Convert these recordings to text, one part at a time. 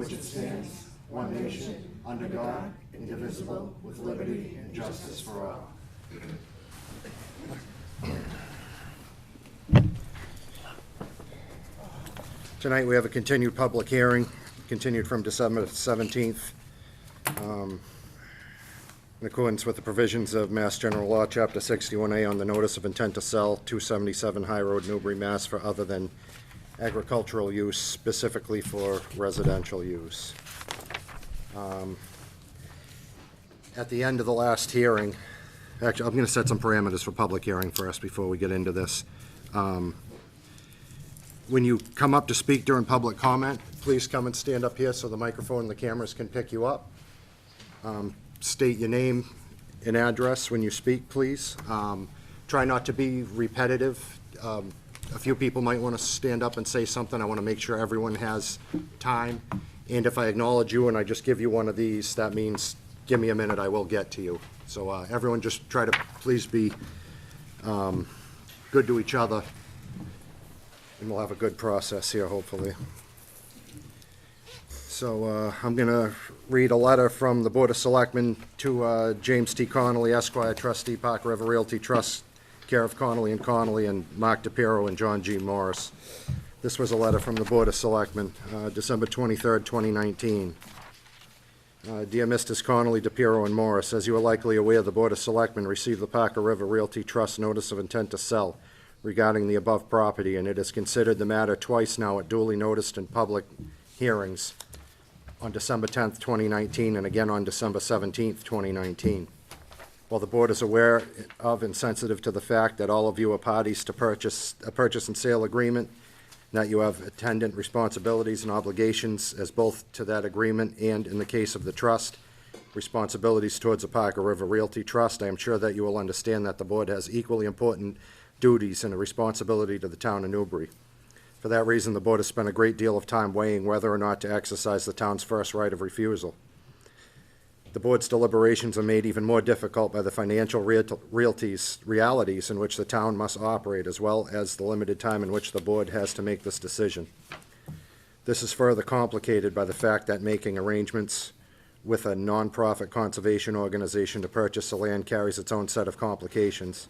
which it stands, one nation, under God, indivisible, with liberty and justice for all. Tonight we have a continued public hearing, continued from December 17th. In accordance with the provisions of Mass General Law, Chapter 61A, on the notice of intent to sell 277 High Road, Newbury, Mass. For other than agricultural use, specifically for residential use. At the end of the last hearing, actually, I'm going to set some parameters for public hearing first before we get into this. When you come up to speak during public comment, please come and stand up here so the microphone and the cameras can pick you up. State your name and address when you speak, please. Try not to be repetitive. A few people might want to stand up and say something. I want to make sure everyone has time. And if I acknowledge you and I just give you one of these, that means give me a minute, I will get to you. So everyone just try to please be good to each other, and we'll have a good process here, hopefully. So I'm going to read a letter from the Board of Selectmen to James T. Connolly, Esquire, Trustee, Park River Realty Trust, care of Connolly and Connolly, and Mark DePiero and John G. Morris. This was a letter from the Board of Selectmen, December 23rd, 2019. Dear Mrs. Connolly, DePiero, and Morris, as you are likely aware, the Board of Selectmen received the Parker River Realty Trust notice of intent to sell regarding the above property, and it has considered the matter twice now at duly noticed in public hearings on December 10th, 2019, and again on December 17th, 2019. While the Board is aware of and sensitive to the fact that all of you are parties to a purchase and sale agreement, that you have attendant responsibilities and obligations as both to that agreement and, in the case of the trust, responsibilities towards the Parker River Realty Trust, I am sure that you will understand that the Board has equally important duties and a responsibility to the town of Newbury. For that reason, the Board has spent a great deal of time weighing whether or not to exercise the town's first right of refusal. The Board's deliberations are made even more difficult by the financial realities in which the town must operate, as well as the limited time in which the Board has to make this decision. This is further complicated by the fact that making arrangements with a nonprofit conservation organization to purchase the land carries its own set of complications.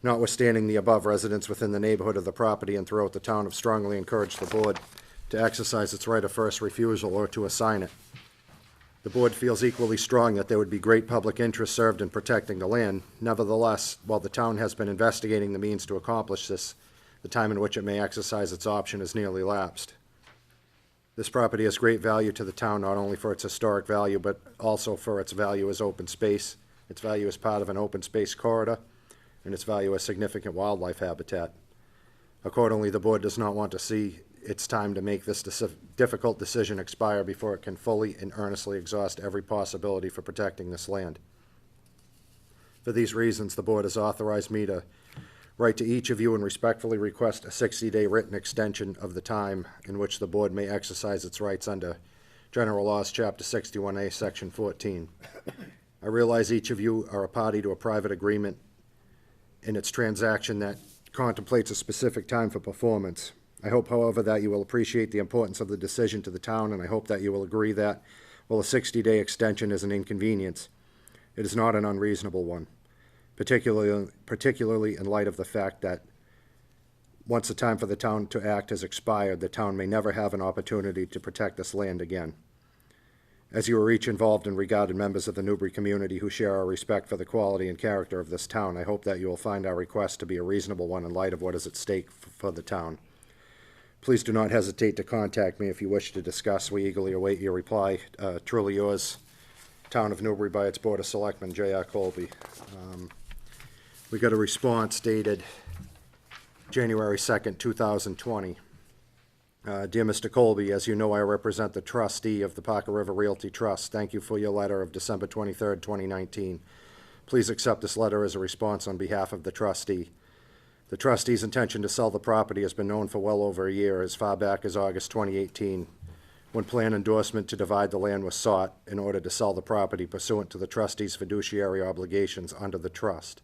Notwithstanding the above, residents within the neighborhood of the property and throughout the town have strongly encouraged the Board to exercise its right of first refusal or to assign it. The Board feels equally strong that there would be great public interest served in protecting the land. Nevertheless, while the town has been investigating the means to accomplish this, the time in which it may exercise its option has nearly lapsed. This property has great value to the town, not only for its historic value, but also for its value as open space, its value as part of an open space corridor, and its value as significant wildlife habitat. Accordingly, the Board does not want to see its time to make this difficult decision expire before it can fully and earnestly exhaust every possibility for protecting this land. For these reasons, the Board has authorized me to write to each of you and respectfully request a 60-day written extension of the time in which the Board may exercise its rights under General Laws, Chapter 61A, Section 14. I realize each of you are a party to a private agreement in its transaction that contemplates a specific time for performance. I hope, however, that you will appreciate the importance of the decision to the town, and I hope that you will agree that, while a 60-day extension is an inconvenience, it is not an unreasonable one, particularly in light of the fact that once the time for the town to act has expired, the town may never have an opportunity to protect this land again. As you are each involved and regarded members of the Newbury community who share our respect for the quality and character of this town, I hope that you will find our request to be a reasonable one in light of what is at stake for the town. Please do not hesitate to contact me if you wish to discuss. We eagerly await your reply. Truly yours, Town of Newbury, by its Board of Selectmen, J.R. Colby. We got a response dated January 2nd, 2020. Dear Mr. Colby, as you know, I represent the trustee of the Parker River Realty Trust. Thank you for your letter of December 23rd, 2019. Please accept this letter as a response on behalf of the trustee. The trustee's intention to sell the property has been known for well over a year, as far back as August 2018, when plan endorsement to divide the land was sought in order to sell the property pursuant to the trustee's fiduciary obligations under the trust.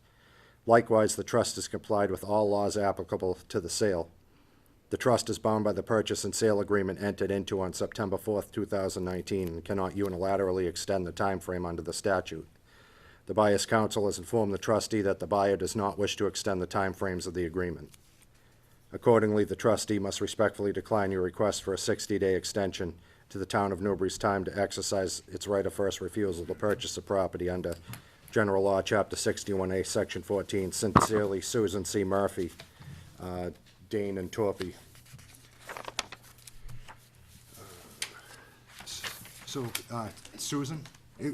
Likewise, the trust has complied with all laws applicable to the sale. The trust is bound by the purchase and sale agreement entered into on September 4th, 2019, and cannot unilaterally extend the time frame under the statute. The buyer's counsel has informed the trustee that the buyer does not wish to extend the timeframes of the agreement. Accordingly, the trustee must respectfully decline your request for a 60-day extension to the town of Newbury's time to exercise its right of first refusal to purchase the property under General Law, Chapter 61A, Section 14. Sincerely, Susan C. Murphy, Dane and Torpy. So, Susan,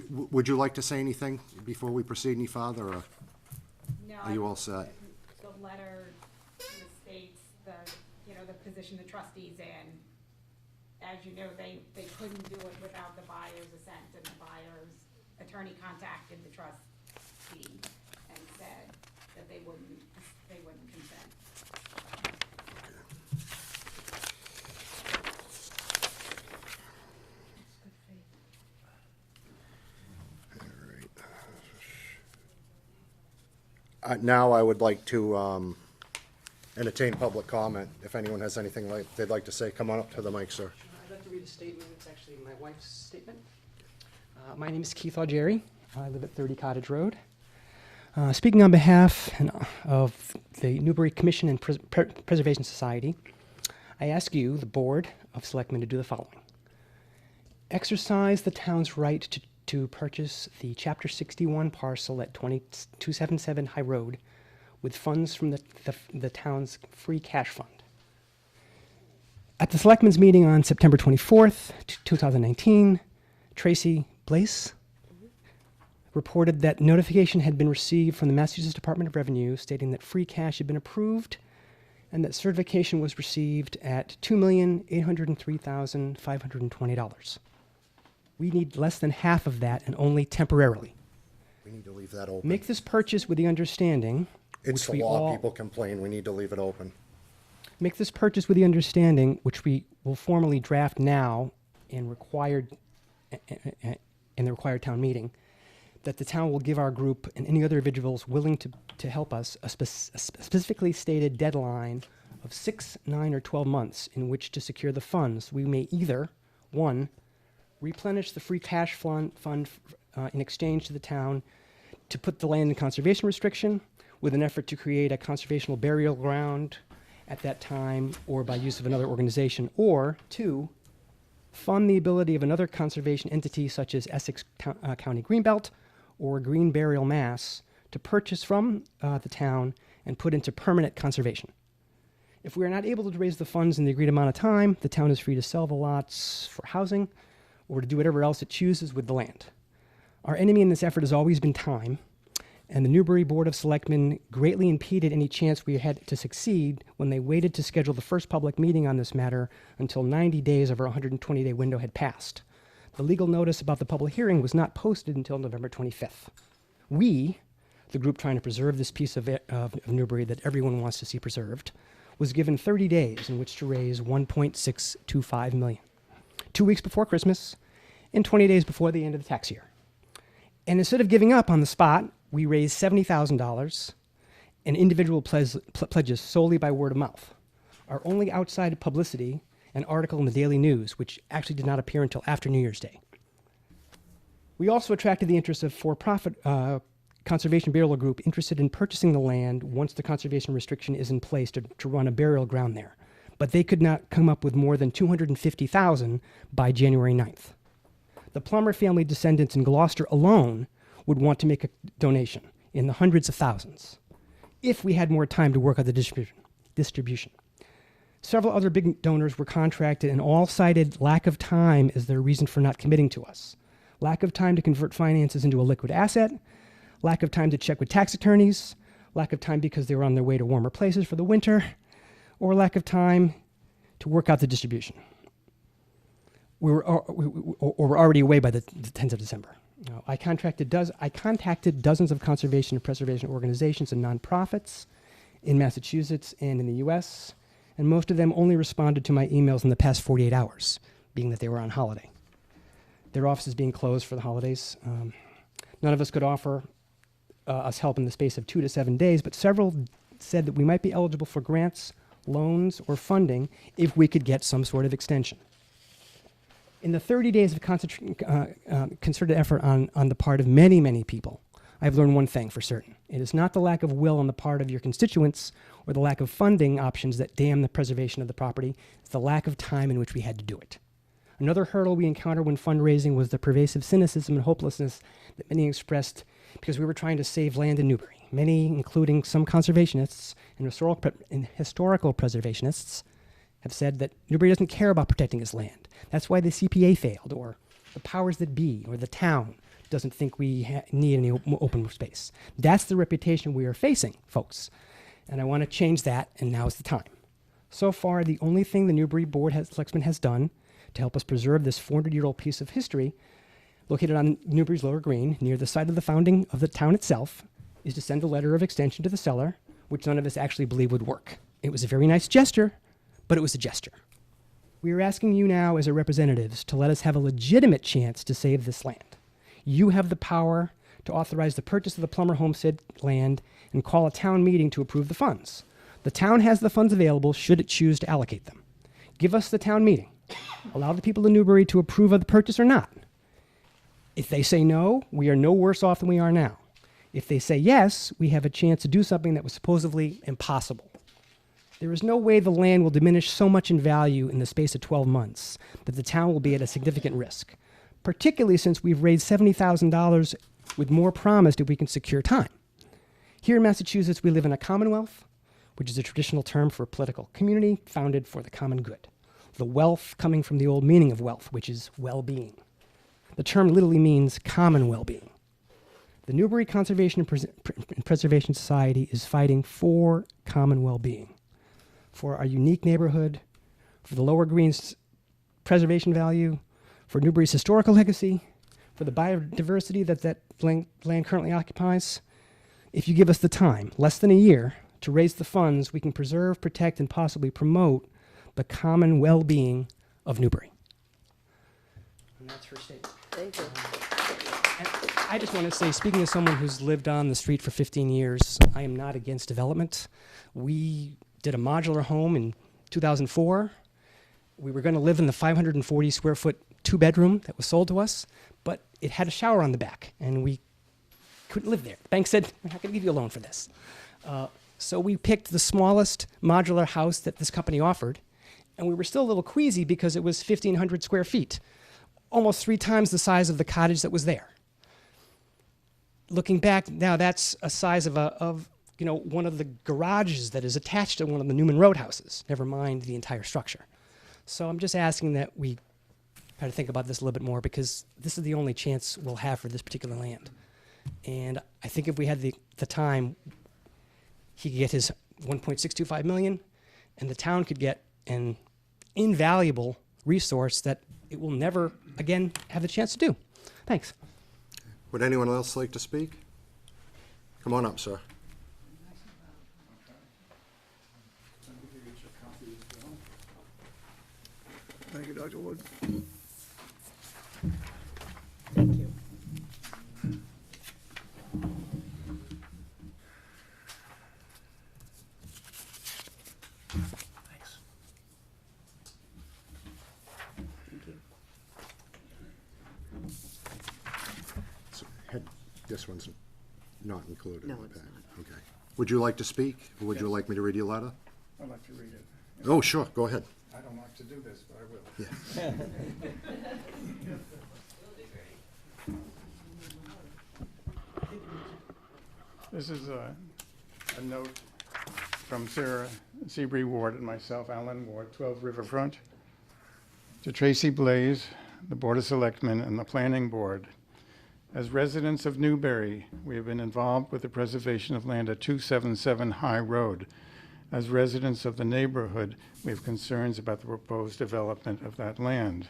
would you like to say anything before we proceed any farther, or No, are you all set? The letter states the position the trustee's in. As you know, they couldn't do it without the buyer's assent, and the buyer's attorney contacted the trustee and said that they wouldn't consent. Now I would like to entertain public comment. If anyone has anything they'd like to say, come on up to the mic, sir. I'd like to read a statement. It's actually my wife's statement. My name is Keith Augeri. I live at 30 Cottage Road. Speaking on behalf of the Newbury Commission and Preservation Society, I ask you, the Board of Selectmen, to do the following. Exercise the town's right to purchase the Chapter 61 parcel at 277 High Road with funds from the town's free cash fund. At the Selectmen's meeting on September 24th, 2019, Tracy Blaise reported that notification had been received from the Massachusetts Department of Revenue stating that free cash had been approved and that certification was received at $2,803,520. We need less than half of that, and only temporarily. We need to leave that open. Make this purchase with the understanding, It's the law, people complain, we need to leave it open. Make this purchase with the understanding, which we will formally draft now in the required town meeting, that the town will give our group and any other individuals willing to help us a specifically stated deadline of 6, 9, or 12 months in which to secure the funds. We may either, 1, replenish the free cash fund in exchange to the town to put the land in conservation restriction with an effort to create a conservational burial ground at that time or by use of another organization, or 2, fund the ability of another conservation entity such as Essex County Greenbelt or Green Burial Mass to purchase from the town and put into permanent conservation. If we are not able to raise the funds in the agreed amount of time, the town is free to sell the lots for housing or to do whatever else it chooses with the land. Our enemy in this effort has always been time, and the Newbury Board of Selectmen greatly impeded any chance we had to succeed when they waited to schedule the first public meeting on this matter until 90 days of our 120-day window had passed. The legal notice about the public hearing was not posted until November 25th. We, the group trying to preserve this piece of Newbury that everyone wants to see preserved, was given 30 days in which to raise $1.625 million. 2 weeks before Christmas and 20 days before the end of the tax year. And instead of giving up on the spot, we raised $70,000 in individual pledges solely by word of mouth. Our only outside publicity, an article in the Daily News, which actually did not appear until after New Year's Day. We also attracted the interest of for-profit conservation burial group interested in purchasing the land once the conservation restriction is in place to run a burial ground there. But they could not come up with more than $250,000 by January 9th. The Plummer family descendants in Gloucester alone would want to make a donation in the hundreds of thousands if we had more time to work on the distribution. Several other big donors were contracted and all cited lack of time as their reason for not committing to us. Lack of time to convert finances into a liquid asset, lack of time to check with tax attorneys, lack of time because they were on their way to warmer places for the winter, or lack of time to work out the distribution. We were already away by the 10th of December. I contacted dozens of conservation and preservation organizations and nonprofits in Massachusetts and in the U.S., and most of them only responded to my emails in the past 48 hours, being that they were on holiday. Their offices being closed for the holidays. None of us could offer us help in the space of 2 to 7 days, but several said that we might be eligible for grants loans, or funding if we could get some sort of extension. In the 30 days of concerted effort on the part of many, many people, I've learned one thing for certain. It is not the lack of will on the part of your constituents or the lack of funding options that damn the preservation of the property. It's the lack of time in which we had to do it. Another hurdle we encountered when fundraising was the pervasive cynicism and hopelessness that many expressed because we were trying to save land in Newbury. Many, including some conservationists and historical preservationists, have said that Newbury doesn't care about protecting its land. That's why the CPA failed, or the powers that be, or the town doesn't think we need any open space. That's the reputation we are facing, folks. And I want to change that, and now's the time. So far, the only thing the Newbury Selectmen has done to help us preserve this 400-year-old piece of history located on Newbury's Lower Green, near the site of the founding of the town itself, is to send a letter of extension to the seller, which none of us actually believe would work. It was a very nice gesture, but it was a gesture. We are asking you now as our representatives to let us have a legitimate chance to save this land. You have the power to authorize the purchase of the Plummer Homestead land and call a town meeting to approve the funds. The town has the funds available should it choose to allocate them. Give us the town meeting. Allow the people of Newbury to approve of the purchase or not. If they say no, we are no worse off than we are now. If they say yes, we have a chance to do something that was supposedly impossible. There is no way the land will diminish so much in value in the space of 12 months that the town will be at a significant risk, particularly since we've raised $70,000 with more promised if we can secure time. Here in Massachusetts, we live in a commonwealth, which is a traditional term for a political community founded for the common good. The wealth coming from the old meaning of wealth, which is well-being. The term literally means common well-being. The Newbury Conservation and Preservation Society is fighting for common well-being, for our unique neighborhood, for the Lower Green's preservation value, for Newbury's historical legacy, for the biodiversity that land currently occupies. If you give us the time, less than a year, to raise the funds, we can preserve, protect, and possibly promote the common well-being of Newbury. And that's her statement. Thank you. I just want to say, speaking as someone who's lived on the street for 15 years, I am not against development. We did a modular home in 2004. We were going to live in the 540 square foot 2-bedroom that was sold to us, but it had a shower on the back, and we couldn't live there. The bank said, we're not going to give you a loan for this. So we picked the smallest modular house that this company offered, and we were still a little queasy because it was 1,500 square feet, almost 3 times the size of the cottage that was there. Looking back now, that's a size of one of the garages that is attached to one of the Newman Road houses, never mind the entire structure. So I'm just asking that we try to think about this a little bit more, because this is the only chance we'll have for this particular land. And I think if we had the time, he could get his $1.625 million, and the town could get an invaluable resource that it will never again have the chance to do. Thanks. Would anyone else like to speak? Come on up, sir. Thank you, Dr. Wood. Thank you. Thanks. Thank you. So, this one's not included. No, in the it's packet. not. Okay. Would you like to speak, or would you Yes. like me to read your letter? I'd like to read it. Oh, sure, go ahead. I don't like to do this, but I will. Yeah. This is a note from Sarah Seabury Ward and myself, Alan Ward, 12 Riverfront, to Tracy Blaze, the Board of Selectmen, and the Planning Board. As residents of Newbury, we have been involved with the preservation of land at 277 High Road. As residents of the neighborhood, we have concerns about the proposed development of that land.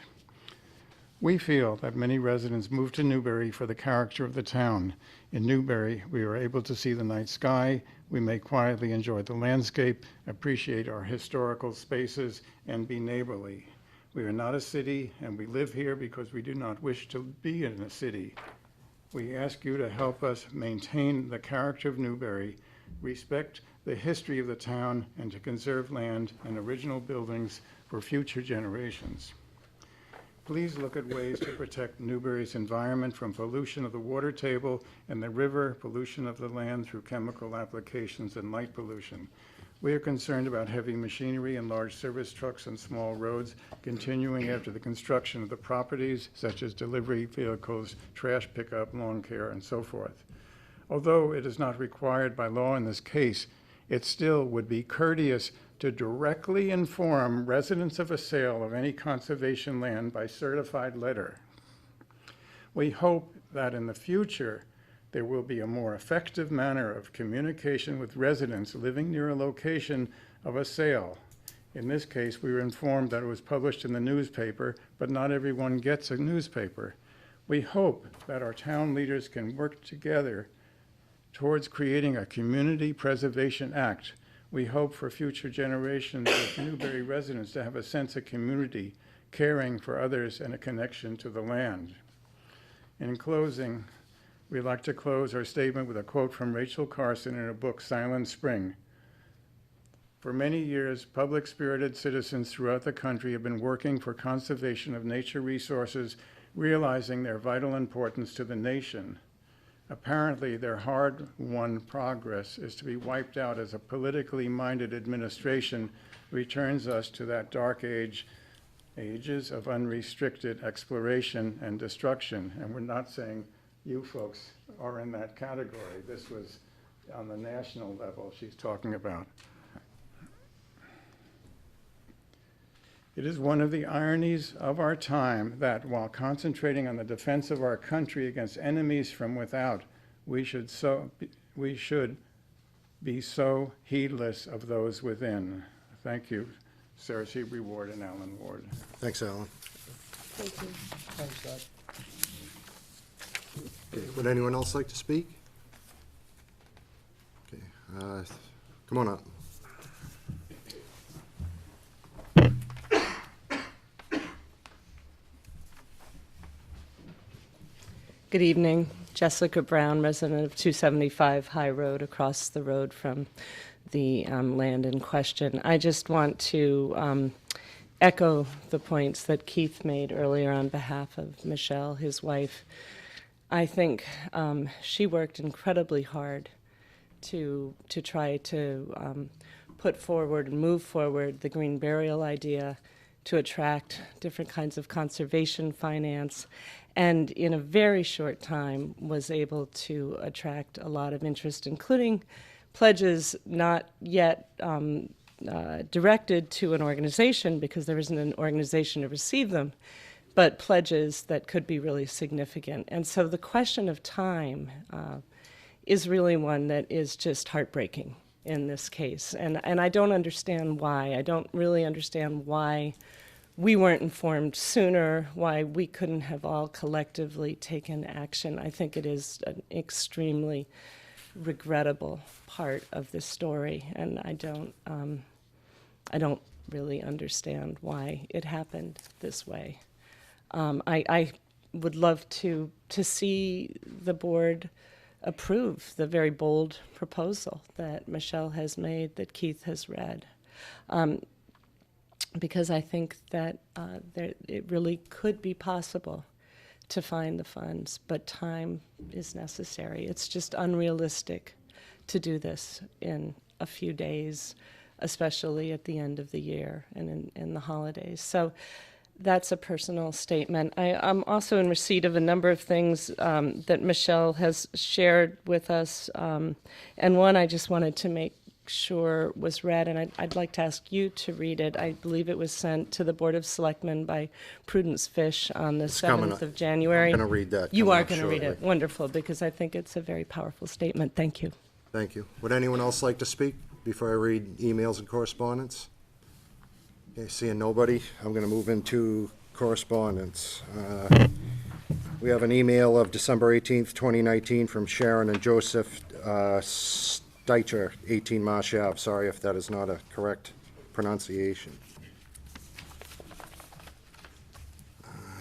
We feel that many residents move to Newbury for the character of the town. In Newbury, we are able to see the night sky, we may quietly enjoy the landscape, appreciate our historical spaces, and be neighborly. We are not a city, and we live here because we do not wish to be in a city. We ask you to help us maintain the character of Newbury, respect the history of the town, and to conserve land and original buildings for future generations. Please look at ways to protect Newbury's environment from pollution of the water table and the river, pollution of the land through chemical applications, and light pollution. We are concerned about heavy machinery and large service trucks and small roads continuing after the construction of the properties, such as delivery vehicles, trash pickup, lawn care, and so forth. Although it is not required by law in this case, it still would be courteous to directly inform residents of a sale of any conservation land by certified letter. We hope that in the future, there will be a more effective manner of communication with residents living near a location of a sale. In this case, we were informed that it was published in the newspaper, but not everyone gets a newspaper. We hope that our town leaders can work together towards creating a Community Preservation Act. We hope for future generations of Newbury residents to have a sense of community, caring for others, and a connection to the land. In closing, we'd like to close our statement with a quote from Rachel Carson in her book, Silent Spring. For many years, public-spirited citizens throughout the country have been working for conservation of nature resources, realizing their vital importance to the nation. Apparently, their hard-won progress is to be wiped out as a politically minded administration returns us to that dark ages of unrestricted exploration and destruction. And we're not saying you folks are in that category. This was on the national level she's talking about. It is one of the ironies of our time that while concentrating on the defense of our country against enemies from without, we should be so heedless of those within. Thank you, Sarah Seabury Ward and Alan Ward. Thanks, Alan. Thank you. Thanks, Doug. Okay, would anyone else like to speak? Okay, come on up. Good evening. Jessica Brown, resident of 275 High Road, across the road from the land in question. I just want to echo the points that Keith made earlier on behalf of Michelle, his wife. I think she worked incredibly hard to try to put forward and move forward the green burial idea, to attract different kinds of conservation finance, and in a very short time was able to attract a lot of interest, including pledges not yet directed to an organization, because there isn't an organization to receive them, but pledges that could be really significant. And so the question of time is really one that is just heartbreaking in this case. And I don't understand why. I don't really understand why we weren't informed sooner, why we couldn't have all collectively taken action. I think it is an extremely regrettable part of this story, and I don't really understand why it happened this way. I would love to see the board approve the very bold proposal that Michelle has made, that Keith has read. Because I think that it really could be possible to find the funds, but time is necessary. It's just unrealistic to do this in a few days, especially at the end of the year and in the holidays. So that's a personal statement. I'm also in receipt of a number of things that Michelle has shared with us, and one I just wanted to make sure was read, and I'd like to ask you to read it. I believe it was sent to the Board of Selectmen by Prudence Fish on the 7th of January. I'm going to read that. You coming are up going to read it. shortly. Wonderful, because I think it's a very powerful statement. Thank you. Thank you. Would anyone else like to speak before I read emails and correspondence? Okay, seeing nobody, I'm going to move into correspondence. We have an email of December 18th, 2019 from Sharon and Joseph Steicher, 18 Marsh Ave. Sorry if that is not a correct pronunciation.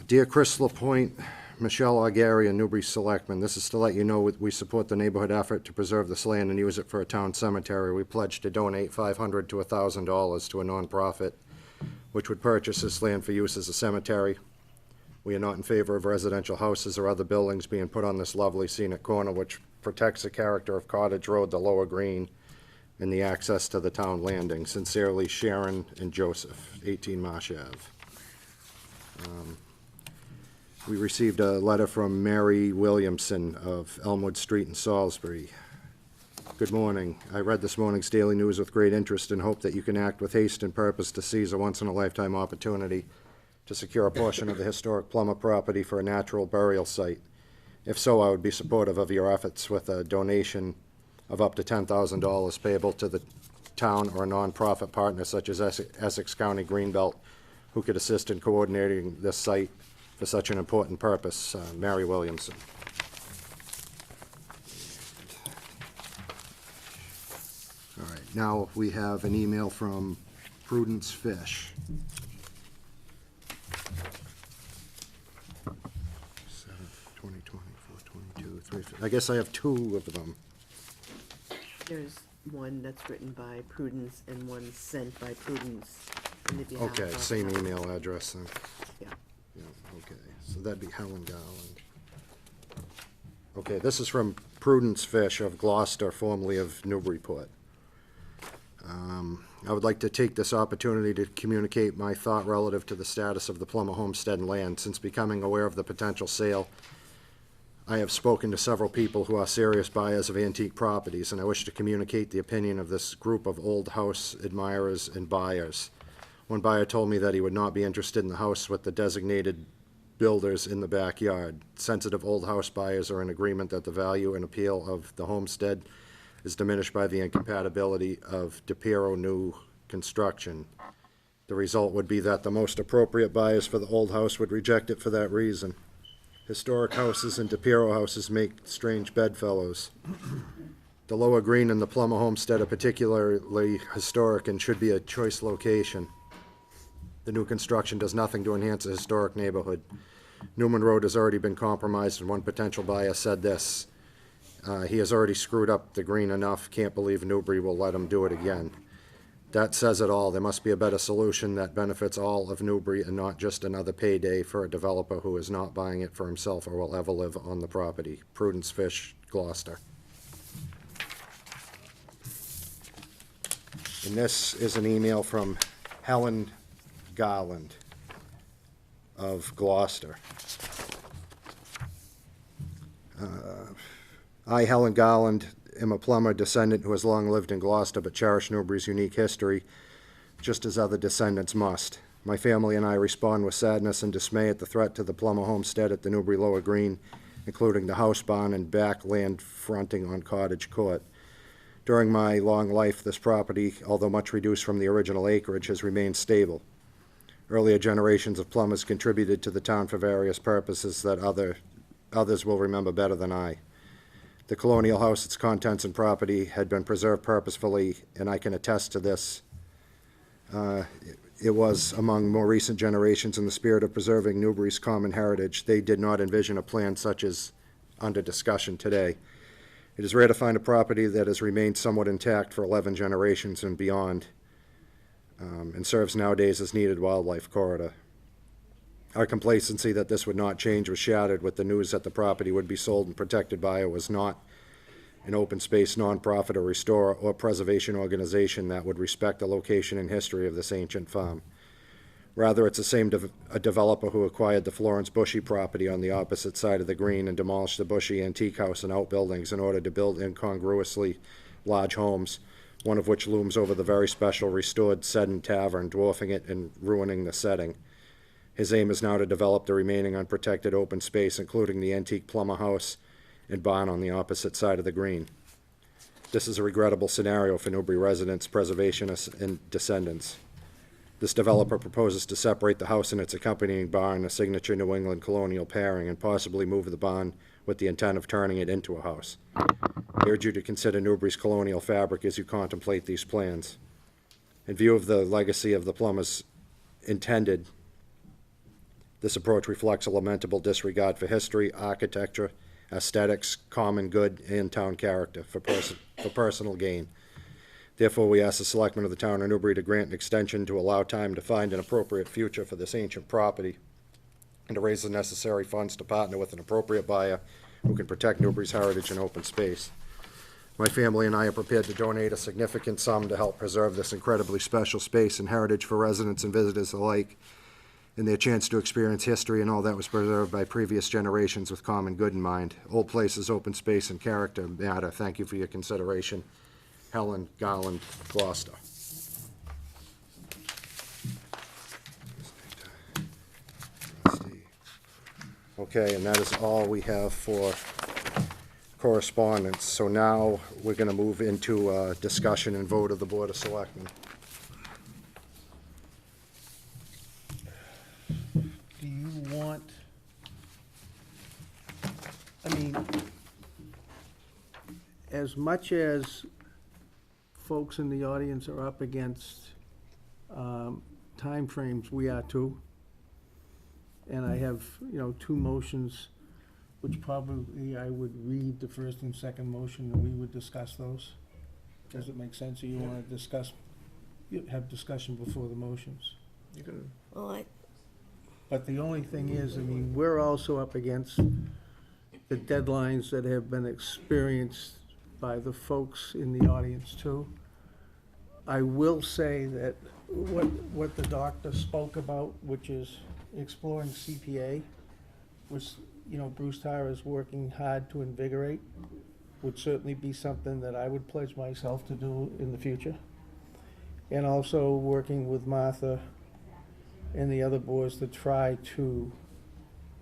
Dear Chris LaPointe, Michelle Augeri and Newbury Selectmen. This is to let you know we support the neighborhood effort to preserve this land and use it for a town cemetery. We pledge to donate $500 to $1,000 to a nonprofit, which would purchase this land for use as a cemetery. We are not in favor of residential houses or other buildings being put on this lovely scenic corner, which protects the character of Cottage Road, the lower green, and the access to the town landing. Sincerely, Sharon and Joseph, 18 Marsh Ave. We received a letter from Mary Williamson of Elmwood Street in Salisbury. Good morning. I read this morning's Daily News with great interest and hope that you can act with haste and purpose to seize a once-in-a-lifetime opportunity to secure a portion of the historic Plummer property for a natural burial site. If so, I would be supportive of your efforts with a donation of up to $10,000 payable to the town or a nonprofit partner such as Essex County Greenbelt, who could assist in coordinating this site for such an important purpose. Mary Williamson. All right, now we have an email from Prudence Fish. 2024, 22, I guess I have two of them. There's one that's written by Prudence and one sent by Prudence. And if you have Okay, both same of them- email address then. Yeah. Yeah, okay, so that'd be Helen Garland. Okay, this is from Prudence Fish of Gloucester, formerly of Newburyport. I would like to take this opportunity to communicate my thought relative to the status of the Plummer homestead and land. Since becoming aware of the potential sale, I have spoken to several people who are serious buyers of antique properties, and I wish to communicate the opinion of this group of old house admirers and buyers. One buyer told me that he would not be interested in the house with the designated builders in the backyard. Sensitive old house buyers are in agreement that the value and appeal of the homestead is diminished by the incompatibility of DePiero new construction. The result would be that the most appropriate buyers for the old house would reject it for that reason. Historic houses and DePiero houses make strange bedfellows. The lower green and the Plummer homestead are particularly historic and should be a choice location. The new construction does nothing to enhance a historic neighborhood. Newman Road has already been compromised, and one potential buyer said this: he has already screwed up the green enough, can't believe Newbury will let him do it again. That says it all. There must be a better solution that benefits all of Newbury and not just another payday for a developer who is not buying it for himself or will ever live on the property. Prudence Fish, Gloucester. And this is an email from Helen Garland of Gloucester. I, Helen Garland, am a Plummer descendant who has long lived in Gloucester but cherished Newbury's unique history, just as other descendants must. My family and I respond with sadness and dismay at the threat to the Plummer homestead at the Newbury Lower Green, including the house barn and back land fronting on Cottage Court. During my long life, this property, although much reduced from the original acreage, has remained stable. Earlier generations of Plumbers contributed to the town for various purposes that others will remember better than I. The colonial house, its contents and property had been preserved purposefully, and I can attest to this. It was among more recent generations in the spirit of preserving Newbury's common heritage. They did not envision a plan such as under discussion today. It is rare to find a property that has remained somewhat intact for 11 generations and beyond, and serves nowadays as needed wildlife corridor. Our complacency that this would not change was shattered with the news that the property would be sold and protected by it was not an open space nonprofit or restore or preservation organization that would respect the location and history of this ancient farm. Rather, it's the same a developer who acquired the Florence Bushy property on the opposite side of the green and demolished the Bushy antique house and outbuildings in order to build incongruously large homes, one of which looms over the very special restored Seddon Tavern, dwarfing it and ruining the setting. His aim is now to develop the remaining unprotected open space, including the antique Plummer house and barn on the opposite side of the green. This is a regrettable scenario for Newbury residents, preservationists, and descendants. This developer proposes to separate the house and its accompanying barn, a signature New England colonial pairing, and possibly move the barn with the intent of turning it into a house. I urge you to consider Newbury's colonial fabric as you contemplate these plans. In view of the legacy of the Plumbers intended This approach reflects a lamentable disregard for history, architecture, aesthetics, common good, and town character for personal gain. Therefore, we ask the Selectmen of the Town of Newbury to grant an extension to allow time to find an appropriate future for this ancient property and to raise the necessary funds to partner with an appropriate buyer who can protect Newbury's heritage and open space. My family and I are prepared to donate a significant sum to help preserve this incredibly special space and heritage for residents and visitors alike, and their chance to experience history and all that was preserved by previous generations with common good in mind. Old places, open space, and character matter. Thank you for your consideration. Helen Garland Gloucester. Okay, and that is all we have for correspondence. So now we're going to move into discussion and vote of the Board of Selectmen. Do you want, I mean, as much as folks in the audience are up against timeframes, we are too. And I have, two motions, which probably I would read the first and second motion, and we would discuss those. Does it make sense, or you want to discuss, have discussion before the motions? Well, But the only thing is, I mean, we're also up against the deadlines that have been experienced by the folks in the audience too. I will say that what the doctor spoke about, which is exploring CPA, which, Bruce Tyra is working hard to invigorate, would certainly be something that I would pledge myself to do in the future. And also working with Martha and the other boards to try to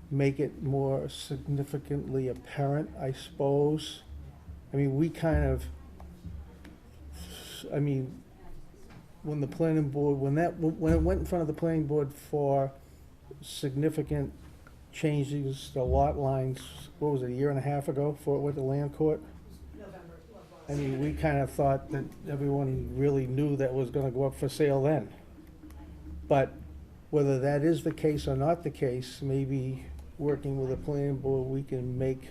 make it more significantly apparent, I suppose. I mean, when the planning board, when it went in front of the planning board for significant changes to lot lines, what was it, a year and a half ago, before it went to land court? I mean, we kind of thought that everyone really knew that was gonna go up for sale then. But whether that is the case or not the case, maybe working with the planning board, we can make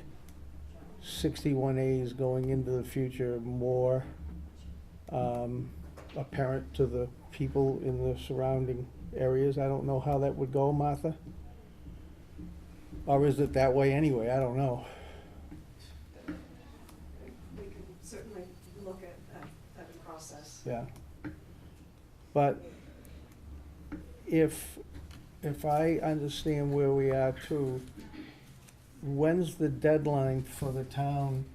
61As going into the future more apparent to the people in the surrounding areas. I don't know how that would go, Martha. Or is it that way anyway? I don't know. We can certainly look at that process. Yeah. But if I understand where we are too, when's the deadline for the town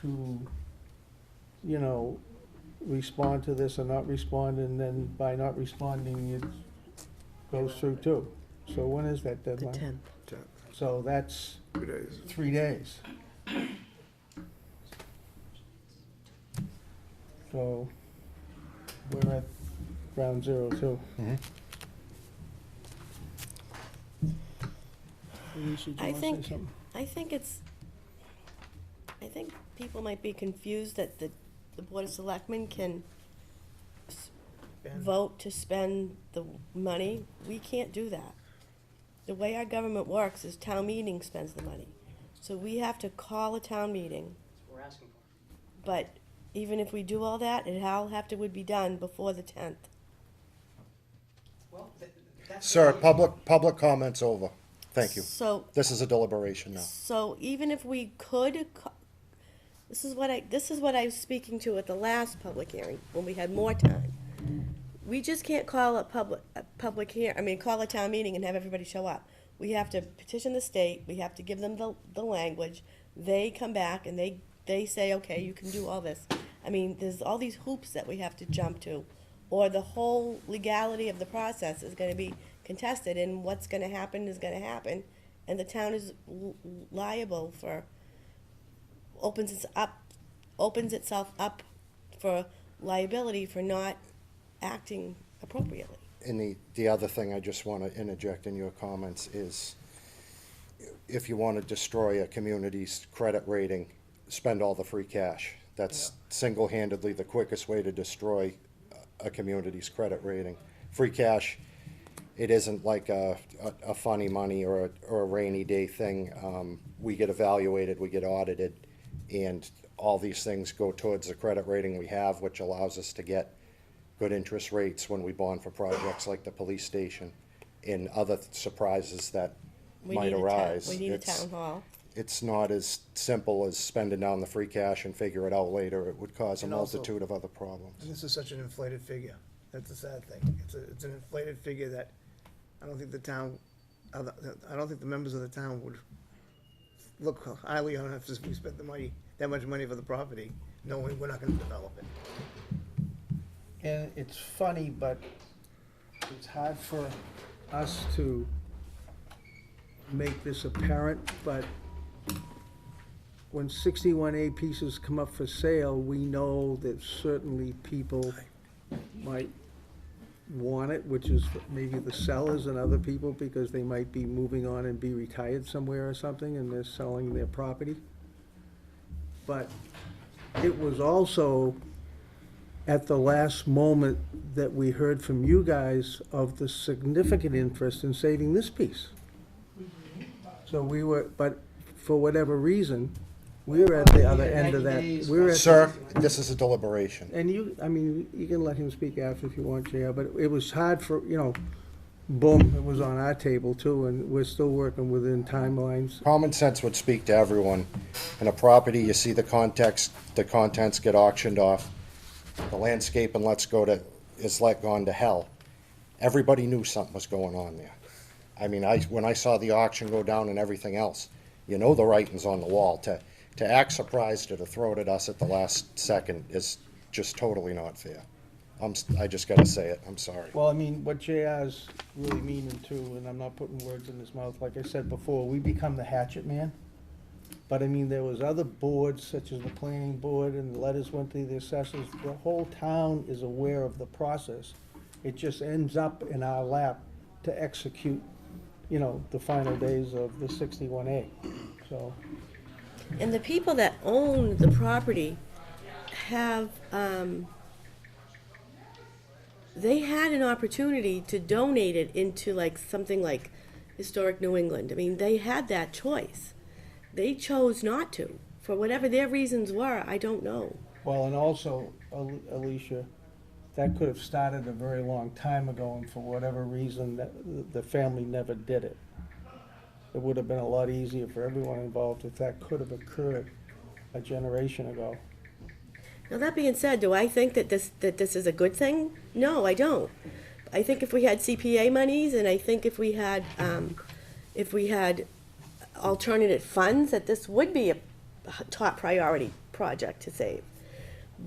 to, respond to this or not respond, and then by not responding, it goes through too? So when is that the deadline? 10th. So that's 3 days. So we're at ground zero too. Alicia, do I you want to say think- something? I think people might be confused that the Board of Selectmen can vote to spend the money. We can't do that. The way our government works is town meeting spends the money. So we have to call a town meeting. We're asking for. But even if we do all that, would be done before the 10th. Well, that's. Sir, public comments over. Thank you. So, This is a deliberation now. so even if we could, this is what I was speaking to at the last public hearing, when we had more time. We just can't call a call a town meeting and have everybody show up. We have to petition the state, we have to give them the language, they come back and they say, okay, you can do all this. I mean, there's all these hoops that we have to jump to, or the whole legality of the process is gonna be contested, and what's gonna happen is gonna happen, and the town is liable for, opens itself up for liability for not acting appropriately. And the other thing I just want to interject in your comments is, if you want to destroy a community's credit rating, spend all the free cash. That's single-handedly the quickest way to destroy a community's credit rating. Free cash it isn't like a funny money or a rainy day thing. We get evaluated, we get audited, and all these things go towards the credit rating we have, which allows us to get good interest rates when we bond for projects like the police station and other surprises that We might need a town- arise. We need a town hall. It's not as simple as spending down the free cash and figure it out later. It would cause a And also- multitude of other problems. And this is such an inflated figure. That's the sad thing. It's an inflated figure that I don't think the town, I don't think the members of the town would look highly on us if we spent the money, that much money for the property, knowing we're not gonna develop it. And it's funny, but it's hard for us to make this apparent, but when 61A pieces come up for sale, we know that certainly people might want it, which is maybe the sellers and other people, because they might be moving on and be retired somewhere or something, and they're selling their property. But it was also at the last moment that we heard from you guys of the significant interest in saving this piece. So we were, but for whatever reason, we were at the other end of that. We were at the- Sir, this is a deliberation. And you, I mean, you can let him speak after if you want, JR, but it was hard for, boom, it was on our table too, and we're still working within timelines. Common sense would speak to everyone. In a property, you see the context, the contents get auctioned off. The landscape and is let gone to hell. Everybody knew something was going on there. I mean, when I saw the auction go down and everything else, the writing's on the wall. To act surprised or to throw it at us at the last second is just totally not fair. I just gotta say it, I'm sorry. Well, I mean, what JR's really meaning too, and I'm not putting words in his mouth, like I said before, we become the hatchet man. But I mean, there was other boards, such as the planning board, and the letters went to the assessors. The whole town is aware of the process. It just ends up in our lap to execute, the final days of the 61A, so. And the people that own the property have, they had an opportunity to donate it into like something like Historic New England. I mean, they had that choice. They chose not to. For whatever their reasons were, I don't know. Well, and also, Alicia, that could have started a very long time ago, and for whatever reason, that the family never did it. It would have been a lot easier for everyone involved if that could have occurred a generation ago. Now, that being said, do I think that this is a good thing? No, I don't. I think if we had CPA monies, and I think if we had alternative funds, that this would be a top priority project to save.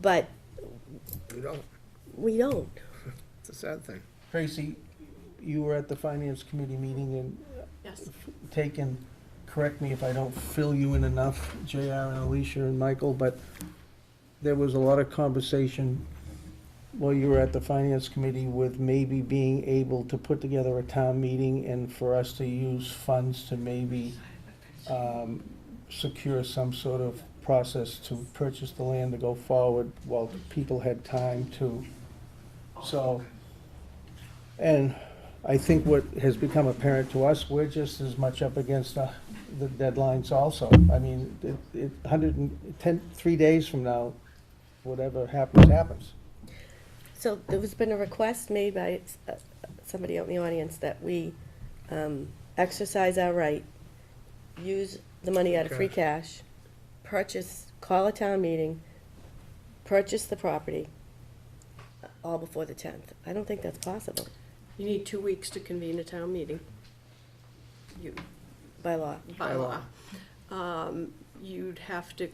But We don't. we don't. It's a sad thing. Tracy, you were at the Finance Committee meeting and Yes. correct me if I don't fill you in enough, JR and Alicia and Michael, but there was a lot of conversation while you were at the Finance Committee with maybe being able to put together a town meeting and for us to use funds to maybe secure some sort of process to purchase the land to go forward while people had time to. So, and I think what has become apparent to us, we're just as much up against the deadlines also. I mean, 3 days from now, whatever happens, happens. So there's been a request made by somebody out in the audience that we exercise our right, use the money out of free cash, call a town meeting, purchase the property, all before the 10th. I don't think that's possible You need 2 weeks to convene a town meeting. by law. By law. You'd have to,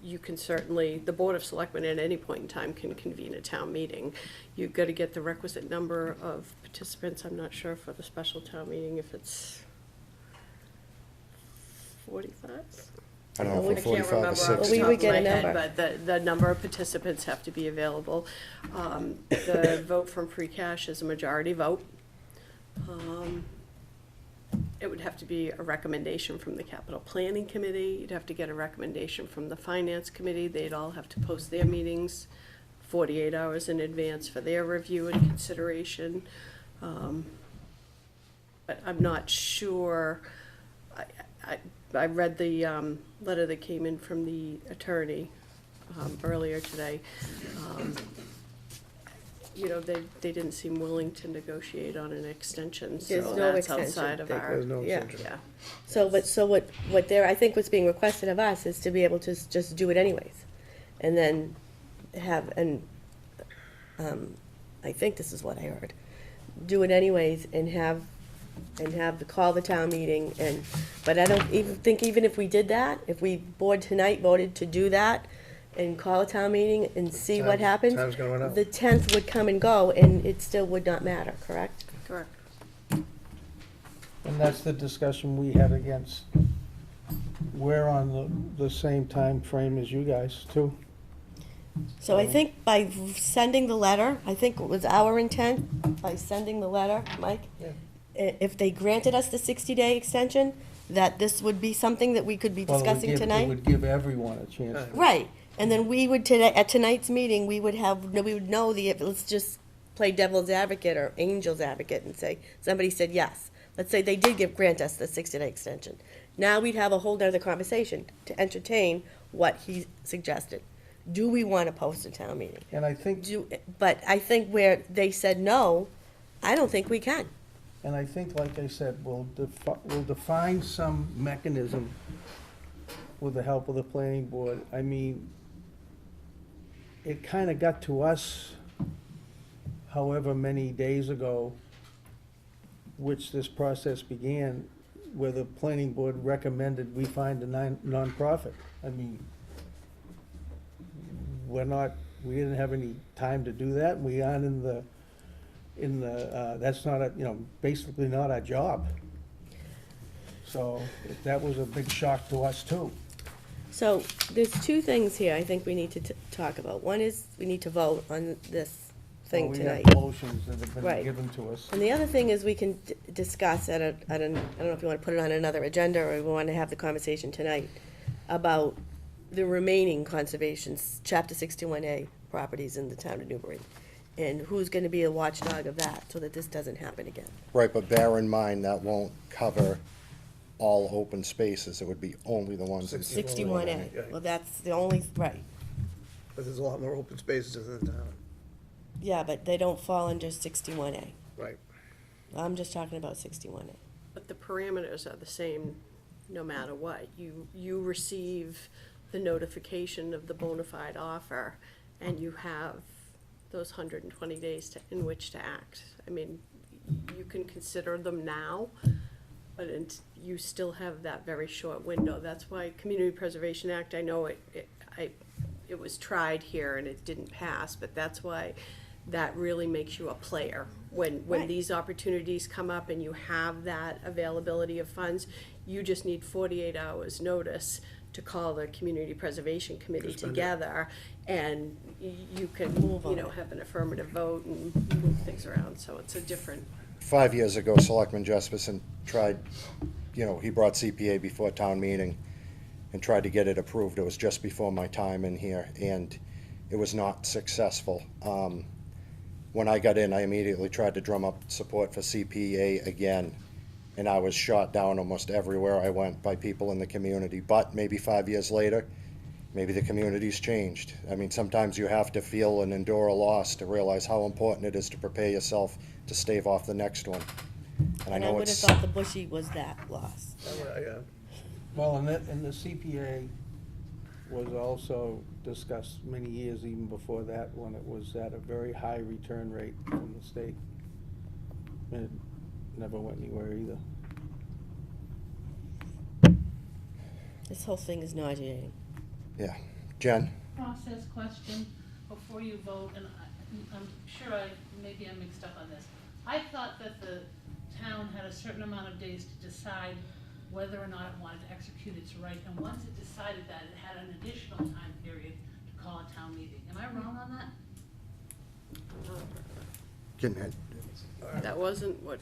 you can certainly, the Board of Selectmen at any point in time can convene a town meeting. You've got to get the requisite number of participants. I'm not sure for the special town meeting if it's 45? I don't know Well, if we we're I can't 45 or remember off 60. the We top would of get my a head, number. but the number of participants have to be available. The vote from free cash is a majority vote. It would have to be a recommendation from the capital planning committee. You'd have to get a recommendation from the finance committee. They'd all have to post their meetings 48 hours in advance for their review and consideration. but I'm not sure. I read the letter that came in from the attorney earlier today. You know, they didn't seem willing to negotiate on an extension, There's so no that's extension. outside of our, There's no Yeah. extension. yeah. So what they're, I think what's being requested of us is to be able to just do it anyways. And then have, I think this is what I heard, do it anyways and have call the town meeting but I don't even think even if we did that, if we board tonight voted to do that and call a town meeting and see what happens. Time's gonna run out. The 10th would come and go and it still would not matter, correct? Correct. And that's the discussion we had against, we're on the same time frame as you guys too. So I think by sending the letter, I think it was our intent, by sending the letter, Mike, if they granted us the 60-day extension, that this would be something that we could be Well, it would discussing give- tonight? It would give everyone a chance. to- Right, and then we would, today, at tonight's meeting, we would know let's just play devil's advocate or angel's advocate and say, somebody said yes. Let's say they did grant us the 60-day extension. Now we'd have a whole nother conversation to entertain what he suggested. Do we want to post a town meeting? And I think, But I think where they said no, I don't think we can. like I said, we'll define some mechanism with the help of the planning board. I mean, it kind of got to us however many days ago, which this process began, where the planning board recommended we find a nonprofit. I mean, we didn't have any time to do that, we aren't that's not basically not our job. So that was a big shock to us too. So there's two things here I think we need to talk about. One is we need to vote on this thing We tonight. have motions that have been Right. given to us. And the other thing is we can discuss I don't know if you want to put it on another agenda or we want to have the conversation tonight about the remaining conservations, Chapter 61A properties in the town of Newbury. And who's going to be a watchdog of that so that this doesn't happen again. Right, but bear in mind, that won't cover all open spaces. It would be only the ones in 61A. Yeah. Well, that's the only, right. But there's a lot more open spaces in the town. Yeah, but they don't fall under 61A. Right. I'm just talking about 61A. But the parameters are the same no matter what. You receive the notification of the bona fide offer, and you have those 120 days in which to act. I mean, you can consider them now, but you still have that very short window. That's why Community Preservation Act, I know it was tried here and it didn't pass, but that's why that really makes you a player. When Right. these opportunities come up and you have that availability of funds, you just need 48 hours notice to call the Community Preservation Committee Spend it. together, and you can, Move on it. have an affirmative vote and move things around, so it's a different. 5 years ago, Selectman Jesperson tried, he brought CPA before town meeting and tried to get it approved. It was just before my time in here, and it was not successful. When I got in, I immediately tried to drum up support for CPA again, and I was shot down almost everywhere I went by people in the community. But maybe 5 years later, maybe the community's changed. I mean, sometimes you have to feel and endure a loss to realize how important it is to prepare yourself to stave off the next one. And I And I know would have it's, thought the Bushy was that loss. Well, and the CPA was also discussed many years even before that, when it was at a very high return rate from the state. And it never went anywhere either. This whole thing is nauseating. yeah. Jen? Process question before you vote, and I'm sure maybe I'm mixed up on this. I thought that the town had a certain amount of days to decide whether or not it wanted to execute its right, and once it decided that, it had an additional time period to call a town meeting. Am I wrong on that? That wasn't what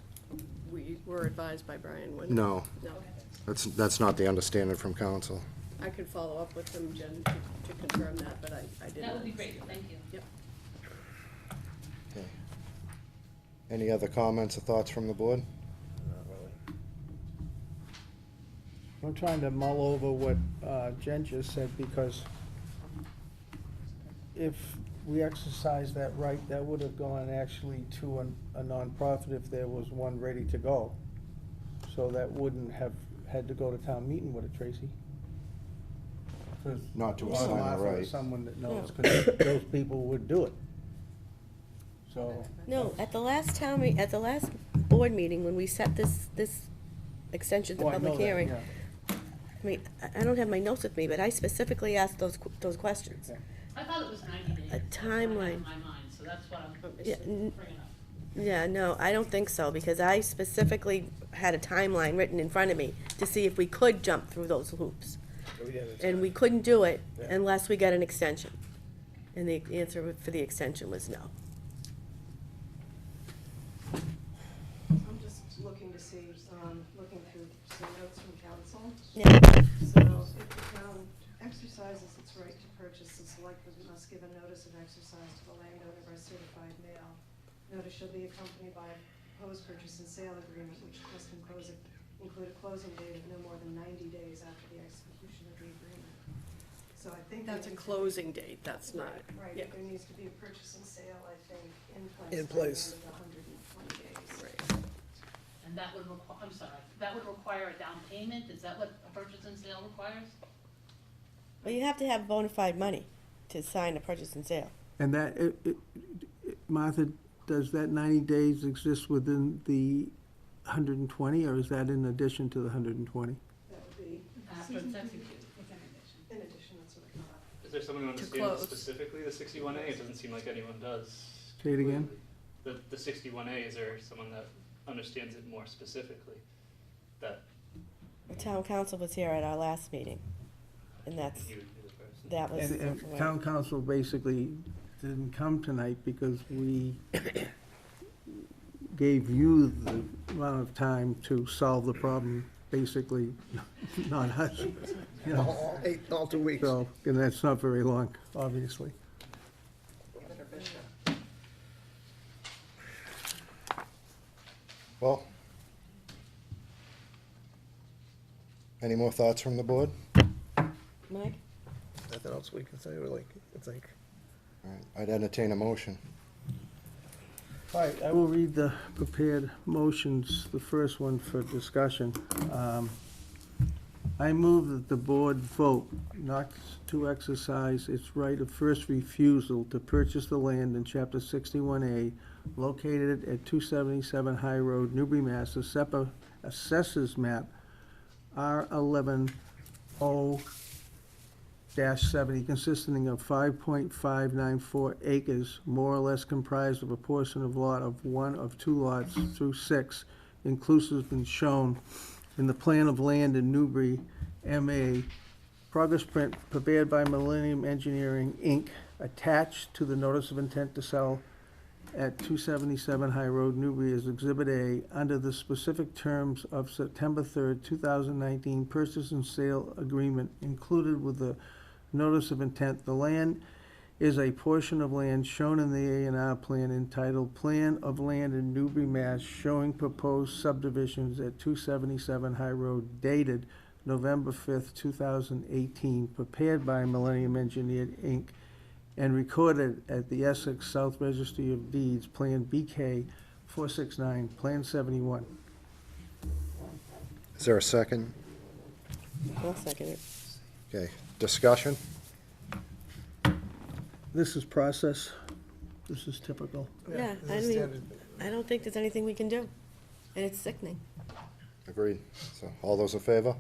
we were advised by Brian when. No, No. that's not the understanding from council. I could follow up with them, Jen, to confirm that, but I didn't. That would be great, thank you. Yep. Okay. Any other comments or thoughts from the board? I'm trying to mull over what Jen just said, because if we exercised that right, that would have gone actually to a nonprofit if there was one ready to go. So that wouldn't have had to go to town meeting, would it, Tracy? 'Cause Not to we assign wanna a offer it to right. someone that knows, 'cause those people would do it. So, No, at the last at the last board meeting, when we set this extension to oh, I know public that, hearing, yeah. I mean, I don't have my notes with me, but I specifically asked those questions. Okay. I thought it was 90 days. A That's what I had timeline. in my mind, so that's what I'm Yeah, bringing up. Yeah, no, I don't think so, because I specifically had a timeline written in front of me to see if we could jump through those hoops. And we couldn't do it unless we got an extension. And the answer for the extension was no. I'm just looking to see, looking through some notes from council. Yeah, So if the town exercises its right to purchase, the selectmen must give a notice of exercise to the landowner by certified mail. Notice shall be accompanied by a proposed purchase and sale agreement, which must include a closing date of no more than 90 days after the execution of the agreement. So I think. That's a there needs to be- closing date, that's not, Right, yeah. there needs to be a purchase and sale, I think, in place. In by the place. end of the 120 days. And that would I'm sorry, that would require a down payment? Is that what a purchase and sale requires? well, you have to have bona fide money to sign a purchase and sale. And that, Martha, does that 90 days exist within the 120, or is that in addition to the 120? That would be, After it's executed. in addition, that's what I thought. Is there someone who To understands close. specifically the 61A? It doesn't seem like anyone does. Say it again? The 61A, is there someone that understands it more specifically? That The town council was here at our last meeting, and you would be the person? that was. And town council basically didn't come tonight because we gave you the amount of time to solve the problem, basically, not us. You know, All 2 weeks. so, and that's not very long, obviously. Well, any more thoughts from the board? Mike? Nothing else we can say, or like, it's like, All right, I'd entertain a motion. All right, I will read the prepared motions, the first one for discussion. I move that the board vote not to exercise its right of first refusal to purchase the land in Chapter 61A located at 277 High Road, Newbury, Mass., Assessors Map R11-0-70, consisting of 5.594 acres, more or less comprised of a portion of lot of one of two lots through 6, inclusive and shown in the plan of land in Newbury, MA, progress print prepared by Millennium Engineering, Inc., attached to the notice of intent to sell at 277 High Road, Newbury, as Exhibit A, under the specific terms of September 3rd, 2019 purchase and sale agreement included with the notice of intent. The land is a portion of land shown in the A&R plan entitled Plan of Land in Newbury, Mass., showing proposed subdivisions at 277 High Road, dated November 5th, 2018, prepared by Millennium Engineered, Inc., and recorded at the Essex South Registry of Deeds, Plan BK 469, Plan 71. Is there a second? I'll second it. Okay, discussion? This is process. This is typical. Yeah, this I is mean, standard. I don't think there's anything we can do, and it's sickening. Agreed. So, all those in favor?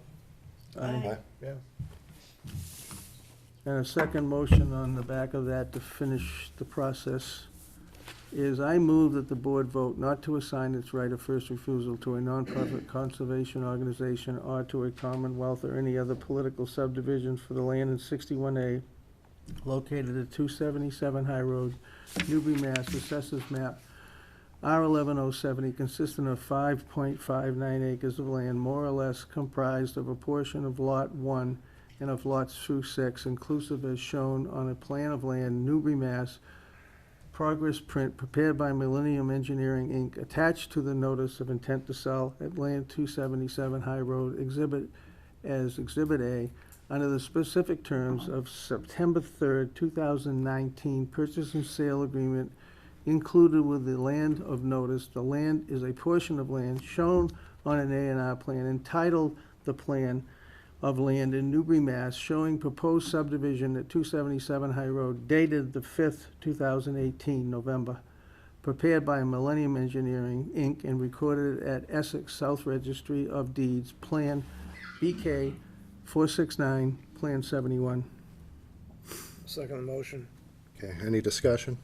Aye. Yeah. And a second motion on the back of that to finish the process is I move that the board vote not to assign its right of first refusal to a nonprofit conservation organization or to a commonwealth or any other political subdivision for the land in 61A located at 277 High Road, Newbury, Mass., Assessors Map R11-070, consisting of 5.59 acres of land, more or less comprised of a portion of Lot 1 and of lots through 6, inclusive as shown on a plan of land, Newbury, Mass., progress print prepared by Millennium Engineering, Inc., attached to the notice of intent to sell at land 277 High Road, Exhibit as Exhibit A under the specific terms of September 3rd, 2019 purchase and sale agreement included with the land of notice. The land is a portion of land shown on an A&R plan entitled the Plan of Land in Newbury, Mass, showing proposed subdivision at 277 High Road, dated the 5th, 2018, November, prepared by Millennium Engineering, Inc., and recorded at Essex South Registry of Deeds, Plan BK 469, Plan 71. Second motion. Okay, any discussion?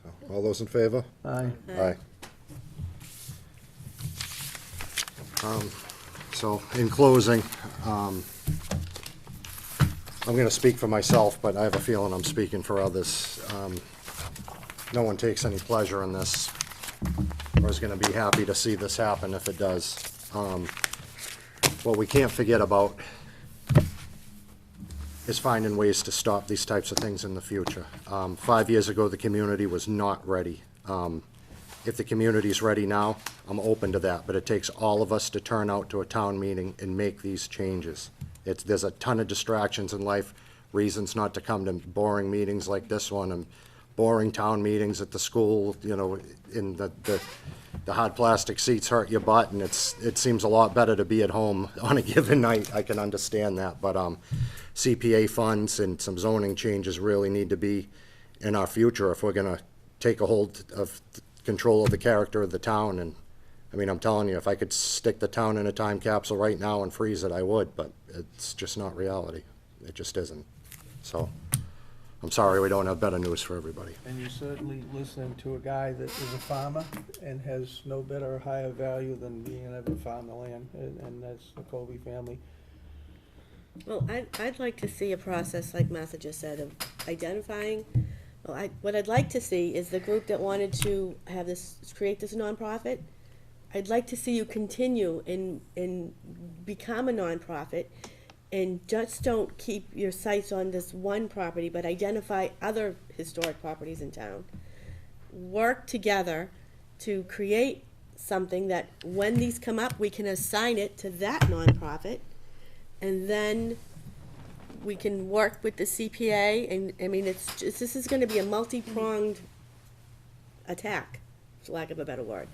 So, all those in favor? Aye. Aye. So, in closing, I'm gonna speak for myself, but I have a feeling I'm speaking for others. No one takes any pleasure in this, or is gonna be happy to see this happen if it does. What we can't forget about is finding ways to stop these types of things in the future. 5 years ago, the community was not ready. If the community's ready now, I'm open to that, but it takes all of us to turn out to a town meeting and make these changes. There's a ton of distractions in life, reasons not to come to boring meetings like this one, and boring town meetings at the school, you know, in the hard plastic seats hurt your butt, and it seems a lot better to be at home on a given night. I can understand that, but CPA funds and some zoning changes really need to be in our future if we're gonna take a hold of control of the character of the town. And I mean, I'm telling you, if I could stick the town in a time capsule right now and freeze it, I would, but it's just not reality. It just isn't. So, I'm sorry we don't have better news for everybody. And you're certainly listening to a guy that is a farmer and has no better or higher value than being ever farm the land, and that's the Colby family. Well, I'd like to see a process, like Martha just said, of identifying. Well, what I'd like to see is the group that wanted to have this, create this nonprofit. I'd like to see you continue and become a nonprofit, and just don't keep your sights on this one property, but identify other historic properties in town. Work together to create something that when these come up, we can assign it to that nonprofit, and then we can work with the CPA, and, I mean, this is gonna be a multi-pronged attack, for lack of a better word.